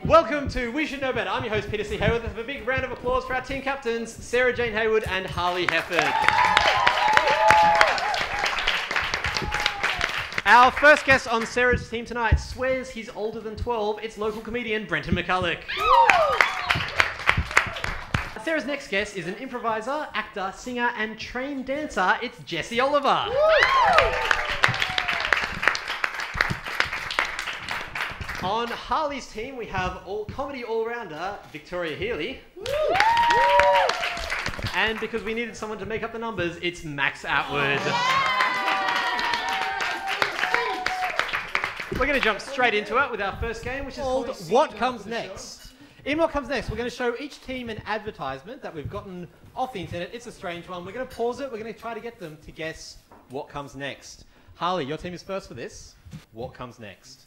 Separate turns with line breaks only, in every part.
Welcome to We Should Know Better. I'm your host, Peter C. Haywood. Let's have a big round of applause for our team captains, Sarah Jane Haywood and Harley Hefford. Our first guest on Sarah's team tonight swears he's older than 12. It's local comedian Brenton McCoullough. Sarah's next guest is an improviser, actor, singer and trained dancer. It's Jessie Oliver. On Harley's team, we have comedy all-rounder Victoria Healy. And because we needed someone to make up the numbers, it's Max Attwood. We're going to jump straight into it with our first game, which is called What Comes Next. In What Comes Next, we're going to show each team an advertisement that we've gotten off the internet. It's a strange one. We're going to pause it. We're going to try to get them to guess what comes next. Harley, your team is first for this. What comes next?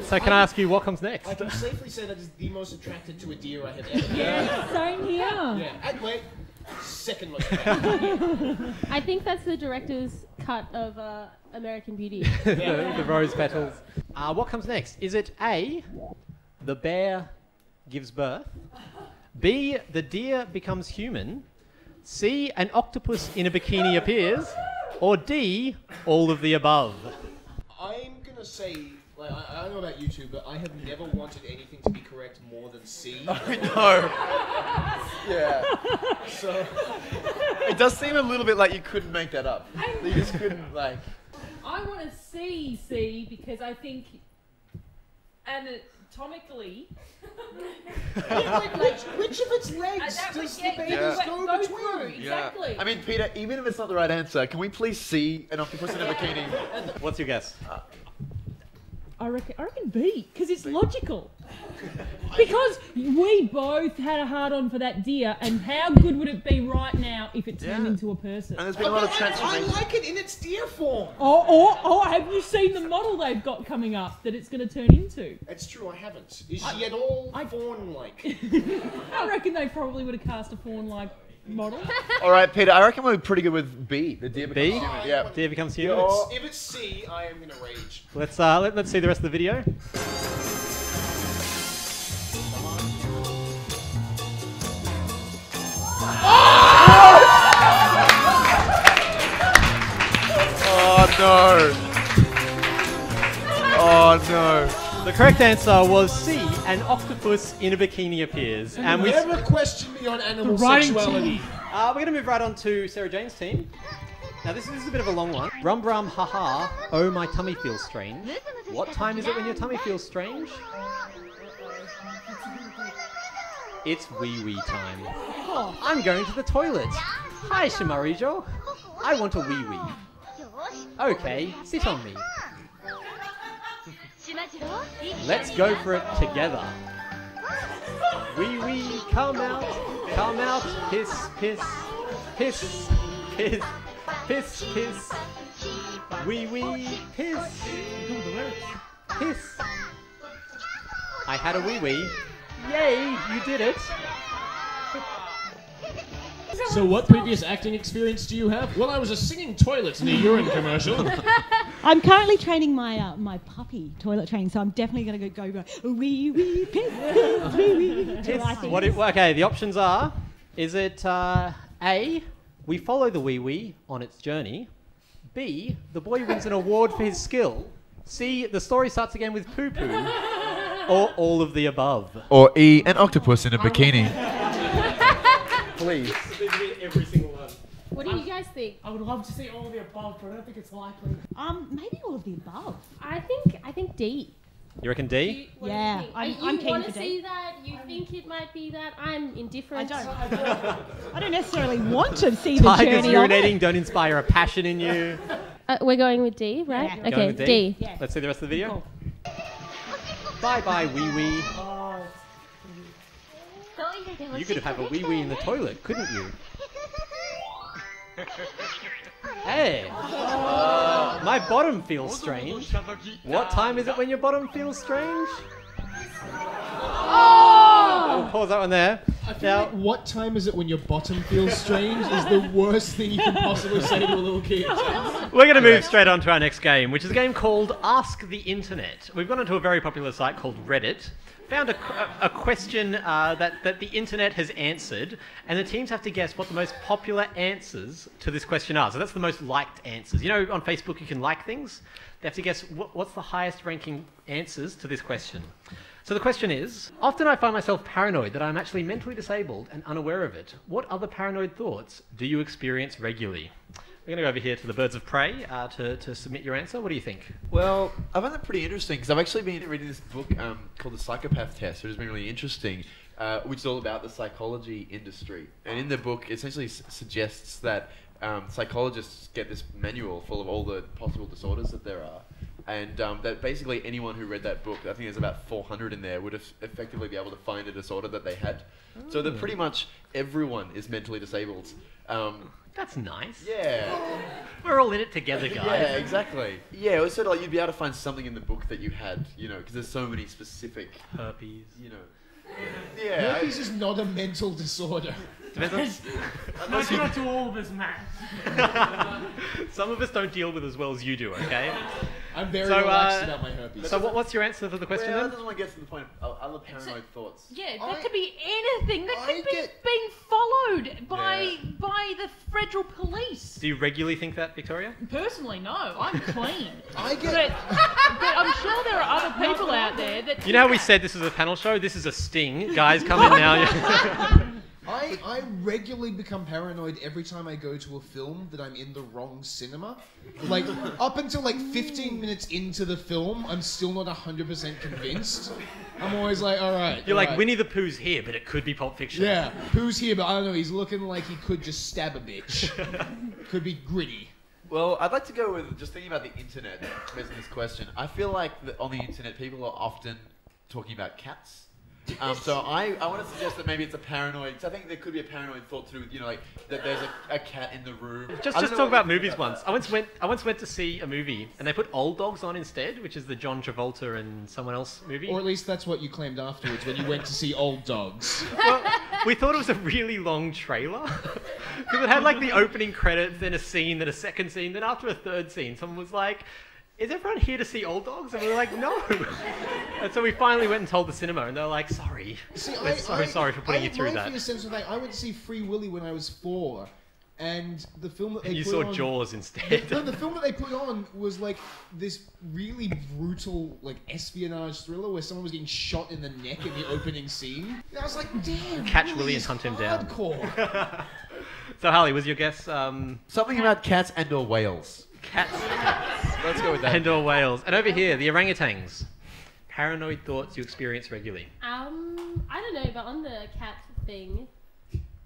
So can I ask you what comes next?
I can safely say that is the most attracted to a deer I have ever been.
Yeah, same here.
Yeah, and wait, second most attracted.
I think that's the director's cut of American Beauty.
the rose petals. What comes next? Is it A, the bear gives birth, B, the deer becomes human, C, an octopus in a bikini appears, or D, all of the above?
I'm going to say, like, I don't know about you two, but I have never wanted anything to be correct more than C.
I know. Yeah.
So
it does seem a little bit like you couldn't make that up. You just couldn't, like...
I want to see C because I think anatomically...
which of its legs does the baby go between?
Exactly.
I mean, Peter, even if it's not the right answer, can we please see an octopus in a bikini?
What's your guess?
I reckon B, because it's logical. Because we both had a hard-on for that deer, and how good would it be right now if it turned into a person?
And there's been a lot of
I
transformation.
like it in its deer form.
Or have you seen the model they've got coming up that it's going to turn into?
It's true, I haven't. Is she at all fawn-like?
I reckon they probably would have cast a fawn-like model.
All right, Peter, I reckon we're pretty good with B. The deer becomes human. Yeah.
Deer becomes human.
If it's C, I am going to rage.
Let's see the rest of the video.
Oh no! Oh no!
The correct answer was C, an octopus in a bikini appears. And we
never question me on animal sexuality.
we're going to move right on to Sarah Jane's team. Now this is a bit of a long one. Rum brum ha ha, oh my tummy feels strange. What time is it when your tummy feels strange? It's wee wee time. Oh, I'm going to the toilet. Hi Shimarijo. I want a wee wee. Okay, sit on me. Let's go for it together. Wee wee, come out, hiss, piss, hiss, piss, piss, piss. Wee wee, piss, piss. I had a wee wee. Yay, you did it.
So what previous acting experience do you have? Well, I was a singing toilet in a urine commercial.
I'm currently training my my puppy toilet training, so I'm definitely going to go wee wee piss, piss, wee wee.
Okay, the options are, is it A, we follow the wee wee on its journey, B, the boy wins an award for his skill, C, the story starts again with poo poo, or all of the above?
Or E, an octopus in a bikini. Please.
Every single one.
What do you guys think?
I would love to see all of the above, but I don't think it's likely.
Maybe all of the above.
I think D.
You reckon D?
Yeah, I'm keen
You want
for
to
D.
see that? You think it might be that? I'm indifferent.
I don't necessarily want to see the
Tigers
journey of
urinating
it.
don't inspire a passion in you.
we're going with D, right?
Yeah.
Okay,
Going with D?
D.
Yeah.
Let's see the rest of the video. Bye-bye, wee-wee. You could have a wee-wee in the toilet, couldn't you? Hey! My bottom feels strange. What time is it when your bottom feels strange? Oh! We'll pause that one there.
I feel like what time is it when your bottom feels strange is the worst thing you can possibly say to a little kid.
We're going to move straight on to our next game, which is a game called Ask the Internet. We've gone onto a very popular site called Reddit, found a question that the internet has answered, and the teams have to guess what the most popular answers to this question are. So that's the most liked answers. You know, on Facebook you can like things. They have to guess what's the highest ranking answers to this question. So the question is, often I find myself paranoid that I'm actually mentally disabled and unaware of it. What other paranoid thoughts do you experience regularly? We're going to go over here to the Birds of Prey to submit your answer. What do you think?
Well, I find that pretty interesting because I've actually been reading this book called The Psychopath Test, which has been really interesting, which is all about the psychology industry. And in the book, it essentially suggests that psychologists get this manual full of all the possible disorders that there are. And that basically anyone who read that book, I think there's about 400 in there, would effectively be able to find a disorder that they had. So that pretty much everyone is mentally disabled.
That's nice.
Yeah.
We're all in it together, guys.
Yeah, exactly. Yeah, it was sort of like you'd be able to find something in the book that you had, you know, because there's so many specific,
Herpes.
you know. Yeah.
Herpes is not a mental disorder.
Depends
Not to all of us, Matt.
on... Some of us don't deal with it as well as you do, okay?
I'm very relaxed about my herpes.
So what's your answer for the question
Well, that
then?
doesn't want to get to the point of other paranoid thoughts.
Yeah, that could be anything. That
I
could be
get-
being followed by the federal police.
Do you regularly think that, Victoria?
Personally, no. I'm clean.
I get...
But I'm sure there are other people out there that...
You know how we said this was a panel show? This is a sting. Guys, come in now.
I regularly become paranoid every time I go to a film that I'm in the wrong cinema. Like, up until like 15 minutes into the film, I'm still not 100% convinced. I'm always like, alright.
You're like, Winnie the Pooh's here, but it could be Pulp Fiction.
Yeah, who's here? But I don't know, he's looking like he could just stab a bitch. Could be gritty.
Well, I'd like to go with just thinking about the internet based on this question. I feel like that on the internet, people are often talking about cats. So I want to suggest that maybe it's a paranoid. So I think there could be a paranoid thought through, you know, like that there's a cat in the room.
Just talk about movies once. I once went to see a movie and they put Old Dogs on instead, which is the John Travolta and someone else movie.
Or at least that's what you claimed afterwards when you went to see Old Dogs.
Well, we thought it was a really long trailer because it had like the opening credits, then a scene, then a second scene, then after a third scene, someone was like, "Is everyone here to see Old Dogs?" And we were like, "No." And so we finally went and told the cinema, and they were like, "Sorry, we're so sorry for putting you through that."
For sense of that, I went to see Free Willy when I was 4, and the film that they
You
put
saw
on,
Jaws instead.
No, the film that they put on was like this really brutal, like espionage thriller where someone was getting shot in the neck in the opening scene. And I was like, "Damn,
Catch
Willy
Willy and
is
hunt him down."
hardcore."
So Harley, was your guess
Something about cats and/or whales.
cats
Let's go with that.
and/or whales? And over here, the orangutans. Paranoid thoughts you experience regularly.
I don't know, but on the cat thing,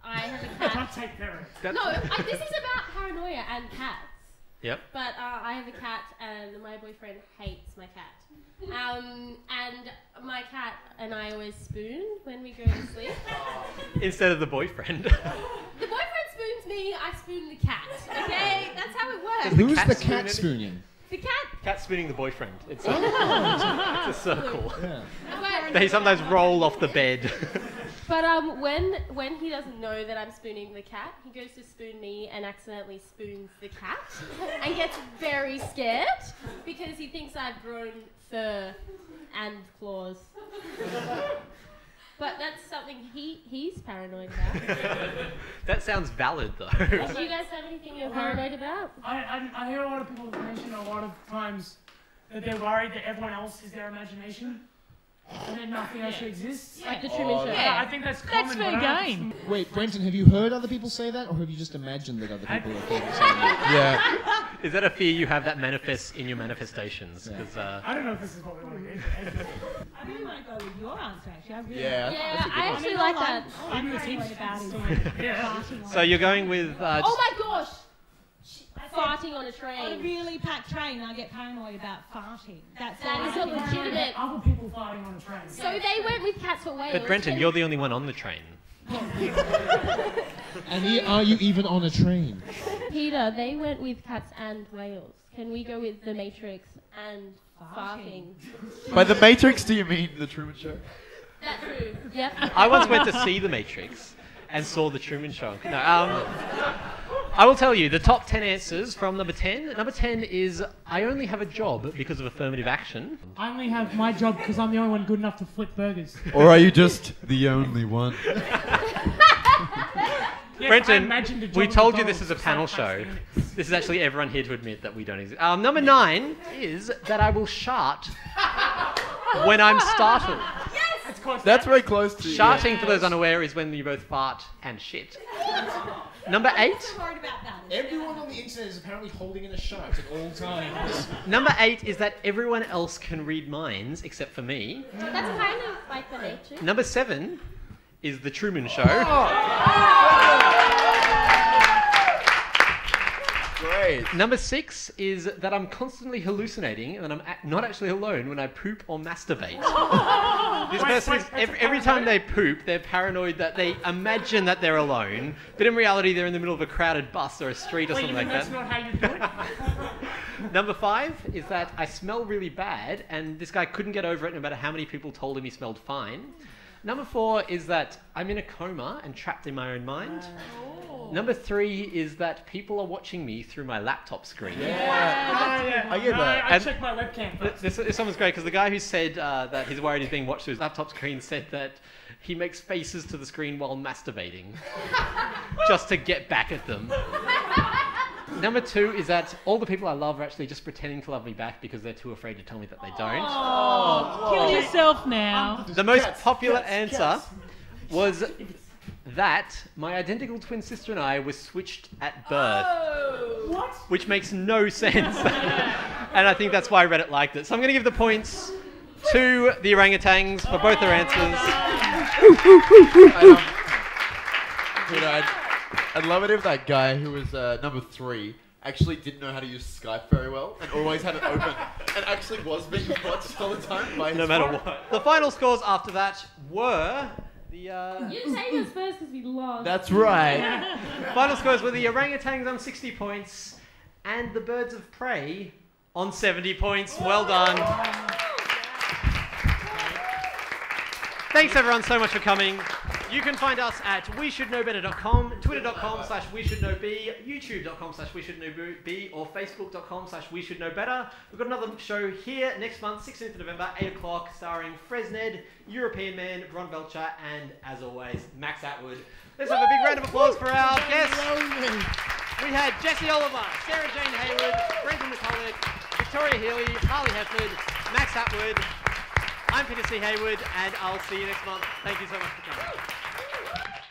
I have a cat.
Take care of it.
No, this is about paranoia and cats.
Yep.
But I have a cat, and my boyfriend hates my cat. And my cat and I always spoon when we go to sleep.
Instead of the boyfriend.
The boyfriend spoons me, I spoon the cat. Okay, that's how it works.
The
Who's
cat
the
spooning?
cat spooning?
The cat.
Cat spooning the boyfriend. It's a circle.
Yeah.
But,
They sometimes roll off the bed.
but when he doesn't know that I'm spooning the cat, he goes to spoon me and accidentally spoons the cat, and gets very scared because he thinks I've grown fur and claws. But that's something he's paranoid about.
That sounds valid, though.
Do you guys have anything you're paranoid about?
I hear a lot of people mention a lot of times that they're worried that everyone else is their imagination and that nothing else exists.
Like the Truman Show.
I think that's common.
That's fair
but I don't
game.
Wait, Brenton, have you heard other people say that, or have you just imagined that other people have heard saying that?
Yeah.
Is that a fear you have that manifests in your manifestations? 'Cause,
I don't know if this is what we want to do.
I really want to go with your answer, actually. I really
Yeah.
Yeah,
that's a good
I
one.
actually like that.
I'm
Maybe the
paranoid
team's
about
still-
it.
Yeah.
so you're going with...
Oh my gosh! I farting on a
On a
train.
really packed train, I get paranoid about farting. That
Is a legitimate.
Other people farting on a train.
So they went with cats for whales.
But Brenton, you're the only one on the train.
And are you even on a train?
Peter, they went with cats and whales. Can we go with The Matrix and farting?
By The Matrix, do you mean The Truman Show?
That's true. Yep.
I once went to see The Matrix and saw The Truman Show. No, I will tell you the top 10 answers from number 10. Number 10 is I only have a job because of affirmative action.
I only have my job because I'm the only one good enough to flip burgers.
Or are you just the only one?
Yes,
Brenton, we told you this is a panel show. This is actually everyone here to admit that we don't exist. Number 9 is that I will shart when I'm startled.
That's very close to
Sharting, for those unaware, is when you both fart and shit. Number 8.
worried about that.
Everyone on the internet is apparently holding in a shart at all times.
Number 8 is that everyone else can read minds except for me.
That's kind of like The Matrix.
Number 7 is The Truman Show.
Great.
Number 6 is that I'm constantly hallucinating and I'm not actually alone when I poop or masturbate. This person is, every time they poop, they're paranoid that they imagine that they're alone, but in reality they're in the middle of a crowded bus or a street or something like
that's
that.
not how you do it?
Number 5 is that I smell really bad and this guy couldn't get over it no matter how many people told him he smelled fine. Number 4 is that I'm in a coma and trapped in my own mind. Number 3 is that people are watching me through my laptop screen.
I get that.
I checked my webcam first.
This one was great because the guy who said that he's worried he's being watched through his laptop screen said that he makes faces to the screen while masturbating just to get back at them. Number 2 is that all the people I love are actually just pretending to love me back because they're too afraid to tell me that they don't.
Kill yourself now.
The most popular answer was that my identical twin sister and I were switched at birth.
What?
Which makes no sense. And I think that's why Reddit liked it. So I'm going to give the points to the orangutans for both their answers.
I'd love it if that guy who was number 3 actually didn't know how to use Skype very well and always had it open and actually was being watched all the time by his
No matter
phone.
what. The final scores after that were the...
You take us first because we lost.
That's right.
Final scores were the orangutans on 60 points and the birds of prey on 70 points. Well done. Thanks everyone so much for coming. You can find us at weshouldknowbetter.com, twitter.com/weshouldknowb, youtube.com/weshouldknowb, or facebook.com/weshouldknowbetter. We've got another show here next month, 16th of November, 8 o'clock, starring Fresned, European Man, Bron Belcher, and, as always, Max Attwood. Let's have a big round of applause for our guests. We had Jessie Oliver, Sarah Jane Hayward, Brenton McCoullough, Victoria Healy, Harley Hefford, Max Attwood. I'm Peter C. Hayward, and I'll see you next month. Thank you so much for coming.